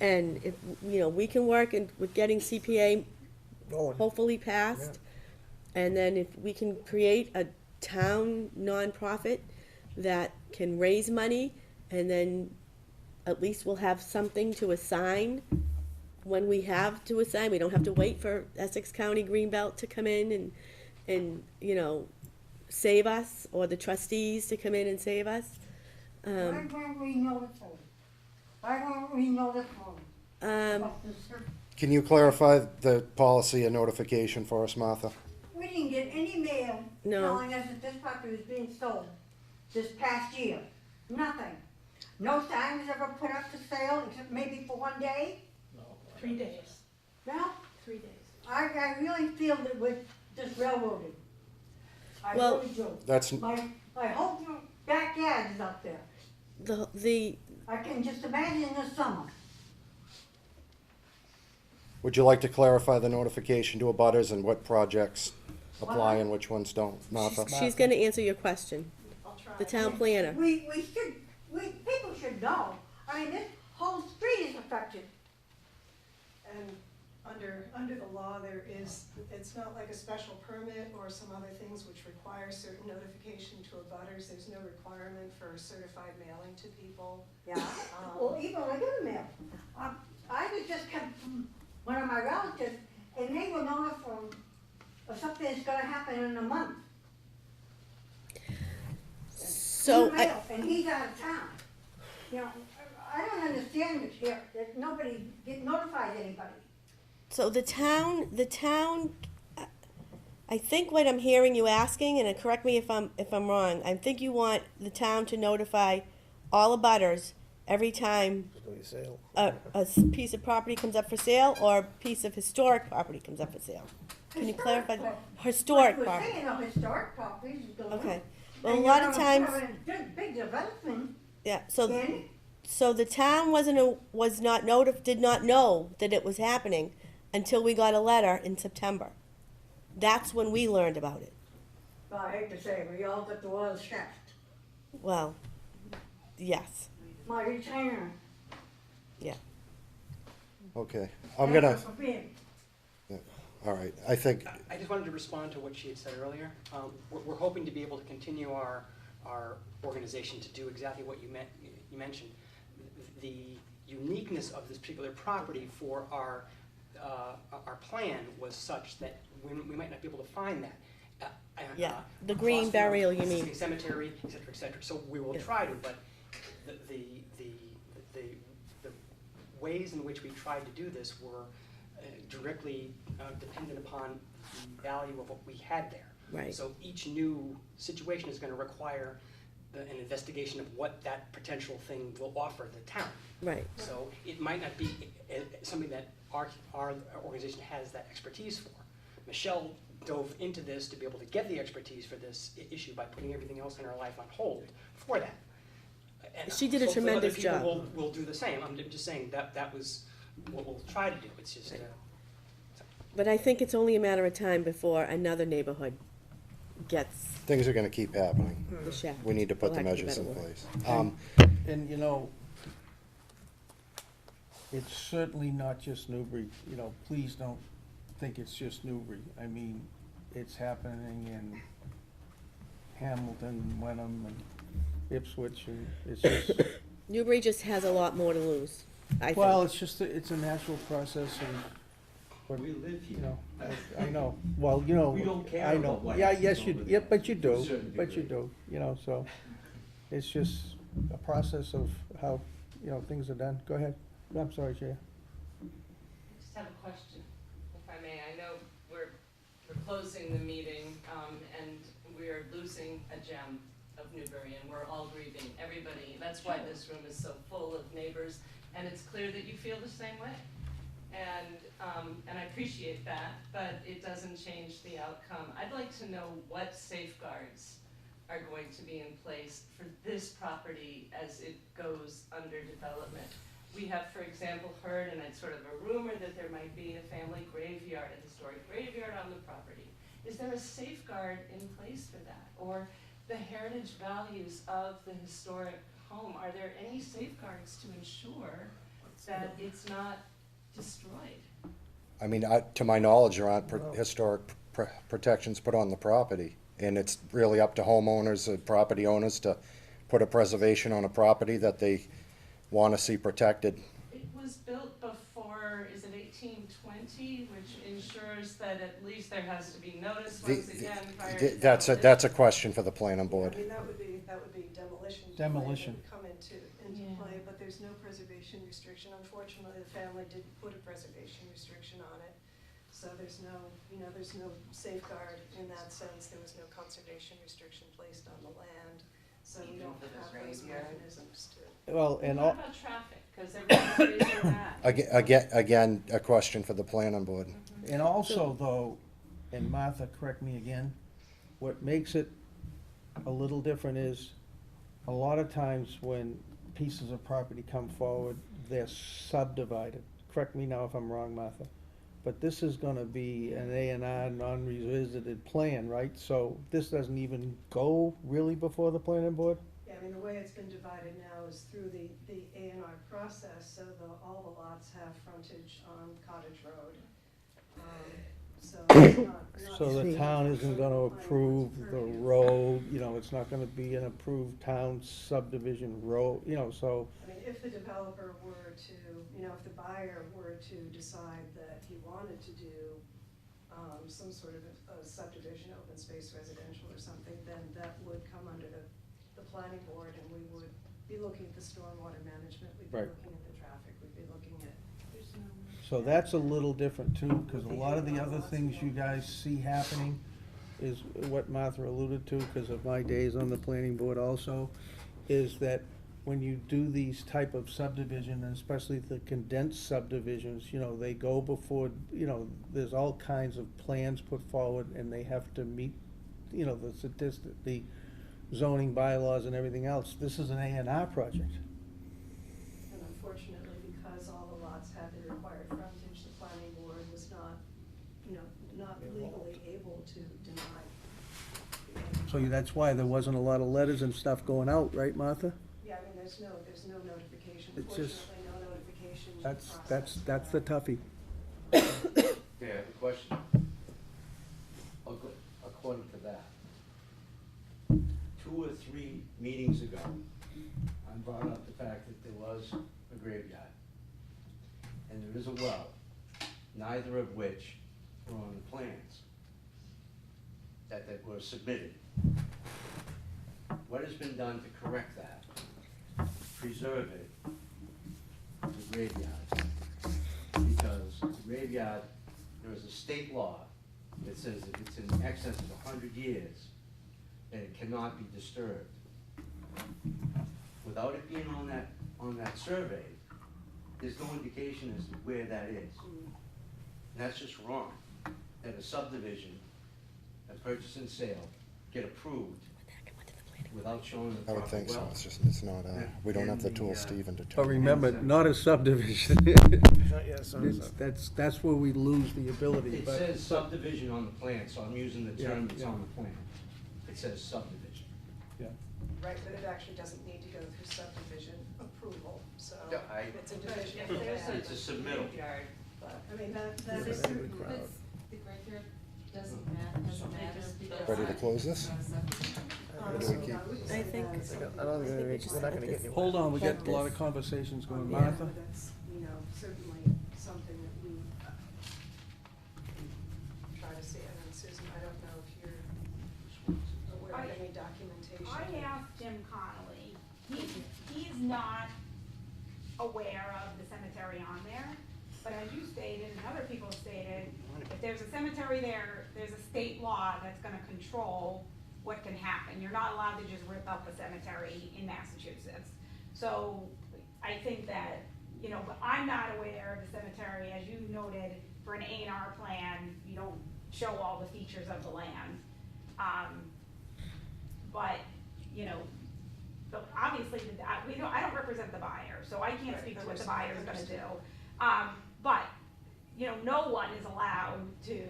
And if, you know, we can work with getting CPA Going. hopefully passed, and then if we can create a town nonprofit that can raise money, and then at least we'll have something to assign when we have to assign. We don't have to wait for Essex County Greenbelt to come in and, you know, save us, or the trustees to come in and save us. Why weren't we notified? Why weren't we notified? Can you clarify the policy and notification for us, Martha? We didn't get any mail No. telling us that this property was being sold this past year. Nothing. No sign was ever put up for sale, except maybe for one day. 3 days. No, 3 days. I really feel that we're just railroaded. I Well- really do. That's, My whole backyard is up there. The I can just imagine this summer. would you like to clarify the notification to abutters and what projects apply and which ones don't, Martha? she's gonna answer your question, I'll try. the town planner. People should know. I mean, this whole street is affected. And under the law, there is, it's not like a special permit or some other things which require certain notification to abutters. There's no requirement for certified mailing to people. Yeah, well, even regular mail. I was just come from one of my relatives, and they were notified of something that's gonna happen in a month. So, Email, and he's out of town. You know, I don't understand it here, that nobody notifies anybody. so the town, I think what I'm hearing you asking, and correct me if I'm wrong, I think you want the town to notify all abutters every time Do you sale? piece of property comes up for sale, or a piece of historic property comes up for sale. Can you clarify? Historic We're property. saying, historic properties is going. Okay. Well, a And lot you're of gonna times, put a big development yeah, so, in. so the town did not know that it was happening until we got a letter in September. That's when we learned about it. But I hate to say, it, we all got the world stressed. Well, yes, My retainer. yeah. Okay, I'm gonna, Thank you for being- all right, I think, I just wanted to respond to what she had said earlier. We're hoping to be able to continue our organization to do exactly what you mentioned. The uniqueness of this particular property for our plan was such that we might not be able to find that. Yeah, the green across from burial, you Mississippi mean. Cemetery, et cetera, et cetera. So we will Yeah. try to, but the ways in which we tried to do this were directly dependent upon the value of what we had there. Right. So each new situation is going to require an investigation of what that potential thing will offer the town. Right. So it might not be something that our organization has that expertise for. Michelle dove into this to be able to get the expertise for this issue by putting everything else in her life on hold for that. And She did a hopefully other tremendous job. people will do the same. I'm just saying that was what we'll try to do. It's just, But I think it's only a matter of time before another neighborhood gets things are gonna keep happening. the shaft. We need to put for the lack of a measures in better word. place. And, you know, it's certainly not just Newbury, you know, please don't think it's just Newbury. I mean, it's happening in Hamilton, Wenham, and Ipswich, and it's just, Newbury just has a lot more to lose, I think. well, it's just, it's a natural process, and, but, We live you here. know, I know, well, you know. We don't care I know, about what yeah, happens yes, over you, there, yeah, but you to a do, certain but you degree. do, you know, so, it's just a process of how, you know, things are done. Go ahead. I'm sorry, Chair. I just have a question, if I may. I know we're closing the meeting, and we're losing a gem of Newbury, and we're all grieving, everybody. That's why this room is so full of neighbors, and it's clear that you feel the same way. And I appreciate that, but it doesn't change the outcome. I'd like to know what safeguards are going to be in place for this property as it goes under development. We have, for example, heard, and it's sort of a rumor, that there might be a family graveyard, a historic graveyard on the property. Is there a safeguard in place for that? Or the heritage values of the historic home, are there any safeguards to ensure that it's not destroyed? I mean, to my knowledge, there aren't historic protections put on the property. And it's really up to homeowners, property owners, to put a preservation on a property that they want to see protected. It was built before, is it 1820, which ensures that at least there has to be notice once again prior to demolition? That's a question for the planning board. I mean, that would be demolition. Demolition. Would come into Yeah. play, but there's no preservation restriction. Unfortunately, the family did put a preservation restriction on it. So there's no, there's no safeguard in that sense. There was no conservation restriction placed on the land. So we don't have those mechanisms to. Well, and What all, about traffic? Because everyone's raising that. Again, a question for the planning board. and also though, and Martha, correct me again, what makes it a little different is, a lot of times when pieces of property come forward, they're subdivided. Correct me now if I'm wrong, Martha. But this is gonna be an A&R non-revisited plan, right? So this doesn't even go really before the planning board? Yeah, I mean, the way it's been divided now is through the A&R process, so all the lots have frontage on Cottage Road. So it's not. So the town isn't gonna approve the road, you know, it's not gonna be an approved town subdivision road, you know, so, I mean, if the developer were to, if the buyer were to decide that he wanted to do some sort of a subdivision, open space residential or something, then that would come under the planning board, and we would be looking at the stormwater management, we'd be Right. looking at the traffic, we'd be looking at. so that's a little different too, because a lot of the other things you guys see happening is what Martha alluded to, because of my days on the planning board also, is that when you do these type of subdivision, and especially the condensed subdivisions, they go before, there's all kinds of plans put forward, and they have to meet, the statistic, the zoning bylaws and everything else. This is an A&R project. And unfortunately, because all the lots had the required frontage, the planning board was not, not legally able to deny. So that's why there wasn't a lot of letters and stuff going out, right, Martha? Yeah, I mean, there's no notification, It's just- fortunately, no notification That's process. the toughie. Okay, I have a question. According to that, 2 or 3 meetings ago, I brought up the fact that there was a graveyard. And there is a well, neither of which were on the plans that were submitted. What has been done to correct that? Preserve it, the graveyard. Because the graveyard, there is a state law that says if it's in excess of 100 years, that it cannot be disturbed. Without it being on that survey, there's no indication as to where that is. And that's just wrong, that a subdivision, a purchase and sale, get approved without showing the I would proper think so, well. it's not, we don't have the tools to even But determine. remember, not a subdivision. That's where we lose the ability, It but. says subdivision on the plan, so I'm using the term that's Yeah. on the plan. It says subdivision. Yeah. Right, but it actually doesn't need to go through subdivision approval, so Yeah, it's a division If of there's land. It's a submittal. But, I mean, that Yeah, is but in the certain. crowd. The graveyard doesn't matter because. Ready to close this? Or do we keep? I think, I don't think we're not gonna get anywhere. Hold on, we got a lot of conversations going. Yeah, Martha? but that's, certainly something that we try to see. And then Susan, I don't know if you're aware of any documentation. I asked Jim Connolly, he's not aware of the cemetery on there, but as you stated, and other people have stated, if there's a cemetery there, there's a state law that's gonna control what can happen. You're not allowed to just rip up a cemetery in Massachusetts. So I think that, but I'm not aware of the cemetery, as you noted, for an A&R plan, you don't show all the features of the land. But, obviously, I don't represent the buyer, so I can't speak to what the buyer's gonna do. But, no one is allowed to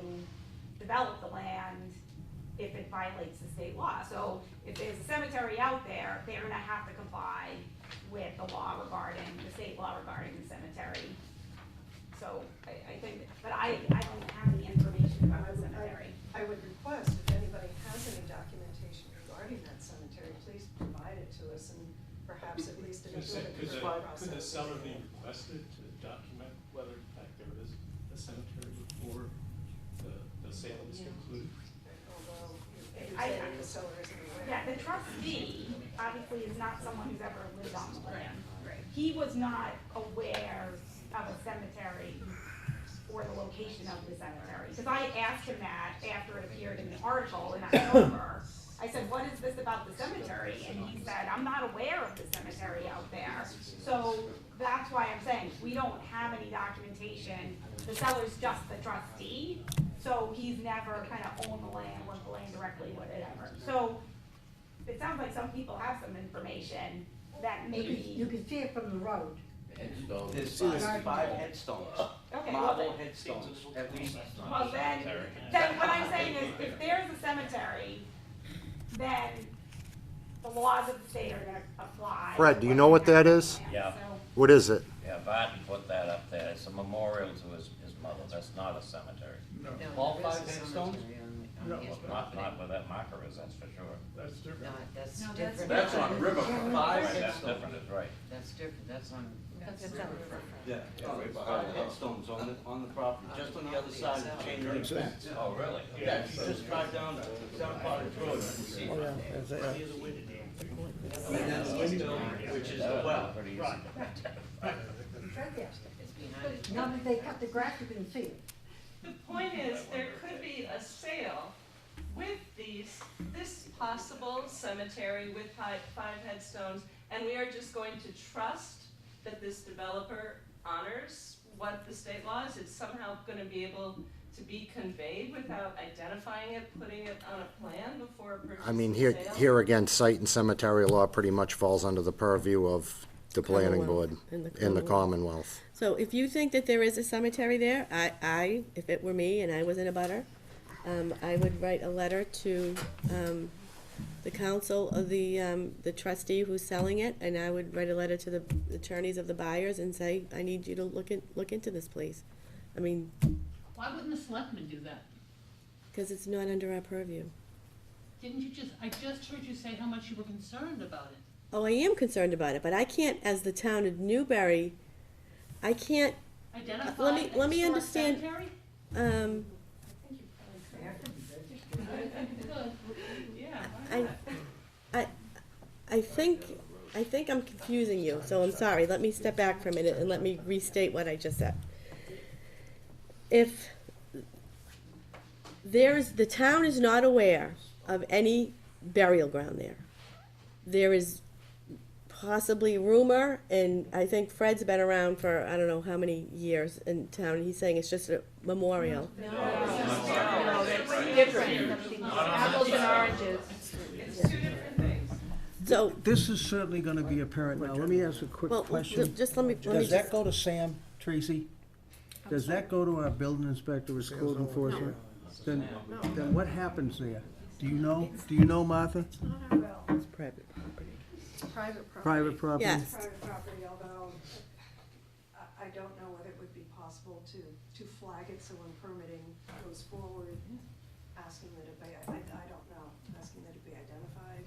develop the land if it violates the state law. So if there's a cemetery out there, they're gonna have to comply with the law regarding, the state law regarding the cemetery. So I think, but I don't have any information about the cemetery. I would request, if anybody has any documentation regarding that cemetery, please provide it to us, and perhaps at least in a building permit process. Could the seller be requested to document whether in fact there is a cemetery before the sale is concluded? Although you're saying the seller isn't aware. Yeah, the trustee obviously is not someone who's ever lived on the land. He was not aware of a cemetery or the location of the cemetery. Because I asked him that after it appeared in the article in October. I said, what is this about the cemetery? And he said, I'm not aware of the cemetery out there. So that's why I'm saying, we don't have any documentation. The seller's just the trustee, so he's never kind of owned the land, worked the land directly, whatever. So it sounds like some people have some information that You maybe. can see it from the road. There's 5 headstones, Okay, marble well, headstones, at least. well, then what I'm saying is, if there's a cemetery, then the laws of the state are gonna apply. Fred, do you know what that is? Yeah. So, What is it? Yeah, Barton put that up there. It's a memorial to his mother. That's not a cemetery. All 5 headstones? Not where that marker is, that's for sure. That's different. That's different. That's on Riverfront. 5 Right, that's headstones. different, is right. That's different, that's on. Yeah, 5 headstones on the property, just on the other side of the chain link fence. Oh, really? Yeah, you just drive down South Cottage Road, you can see it. Oh, yeah, that's it, yeah. And then the window, which is the well. Pretty easy. It's right there. Now that they cut the grass, you can see it. The point is, there could be a sale with this possible cemetery with 5 headstones, and we are just going to trust that this developer honors what the state law is. It's somehow gonna be able to be conveyed without identifying it, putting it on a plan before a purchase I mean, and here sale? again, site and cemetery law pretty much falls under the purview of the planning board Commonwealth. in the Commonwealth. So if you think that there is a cemetery there, if it were me and I was in a butter, I would write a letter to, the council of the trustee who's selling it, and I would write a letter to the attorneys of the buyers and say, I need you to look into this, please. I mean, Why wouldn't the selectmen do that? because it's not under our purview. Didn't you I just heard you say how much you were concerned about it. Oh, I am concerned about it, but I can't, as the town of Newbury, I can't, Identify let a me historic understand. cemetery? Um, Good. Yeah. I think I'm confusing you, so I'm sorry. Let me step back for a minute and let me restate what I just said. If the town is not aware of any burial ground there. There is possibly rumor, and I think Fred's been around for, I don't know how many years in town, he's saying it's just a memorial. Apples and oranges. It's two different things. So, This is certainly gonna be apparent now. Let me ask a quick well, question. just let me Does that just, go to Sam, Tracy? Does that go to our building inspector as code enforcement? Then what happens there? Do you know? Do you know, Martha? It's not our bill. it's private property. It's private property. Private property? Yes. Private property, although I don't know whether it would be possible to flag it so when permitting goes forward, asking that it be, I don't know, asking that it be identified.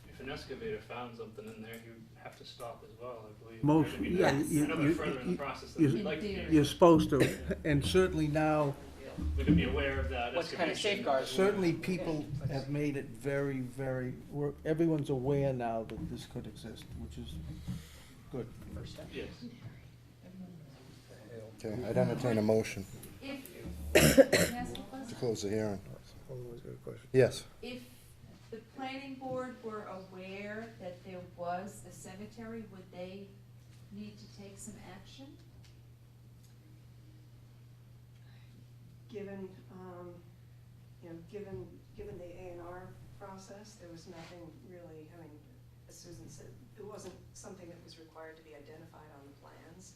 If an excavator found something in there, he would have to stop as well, I believe. Most, I mean, yeah, I know they're further in the process than we'd like to be. you're supposed to, and certainly now, We could be aware of that What kind of excavation. safeguards? certainly people have made it very, very, everyone's aware now that this could exist, which is good. Yes. Okay, I'd entertain a motion If, to close the hearing. Always got a question. Yes. if the planning board were aware that there was a cemetery, would they need to take some action? Given, given the A and R process, there was nothing really, I mean, as Susan said, it wasn't something that was required to be identified on the plans.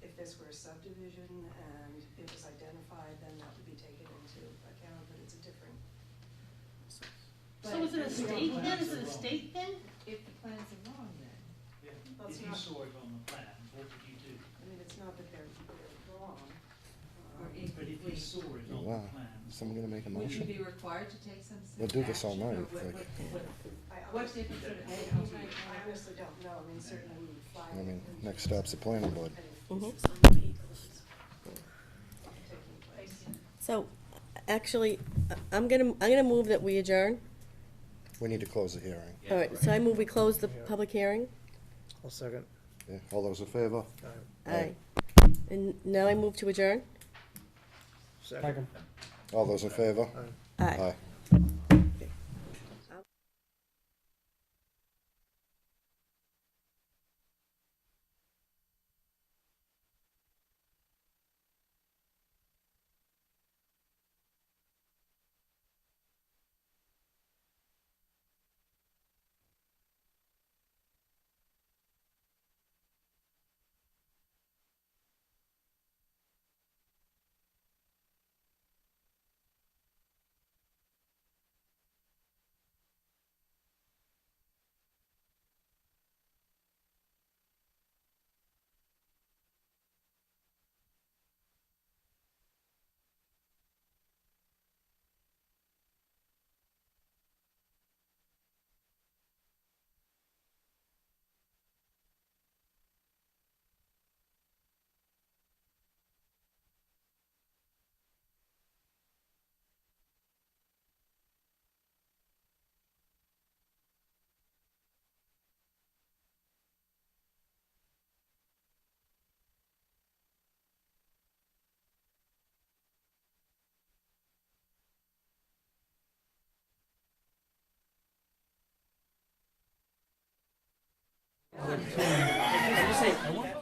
If this were a subdivision and it was identified, then that would be taken into account, but it's a different. So is it a state then? Is it a state thing? If the plans are wrong then? That's If you not- saw it on the plan, what would you do? I mean, it's not that they're wrong. Or if But if you saw it on Wow. the plan. Is someone gonna make a would you motion? be required to take some We'll do this all action, or night, what- like- what difference would it make? I honestly don't know, I mean, certainly we would flag I it. mean, next stop's the planning board. Mhm. So, actually, I'm gonna move that we adjourn. We need to close the hearing. All right, so I move we close the public hearing. I'll second. Yeah, all those in favor? Aye. And now I move to adjourn? Second. All those in favor? Aye. I want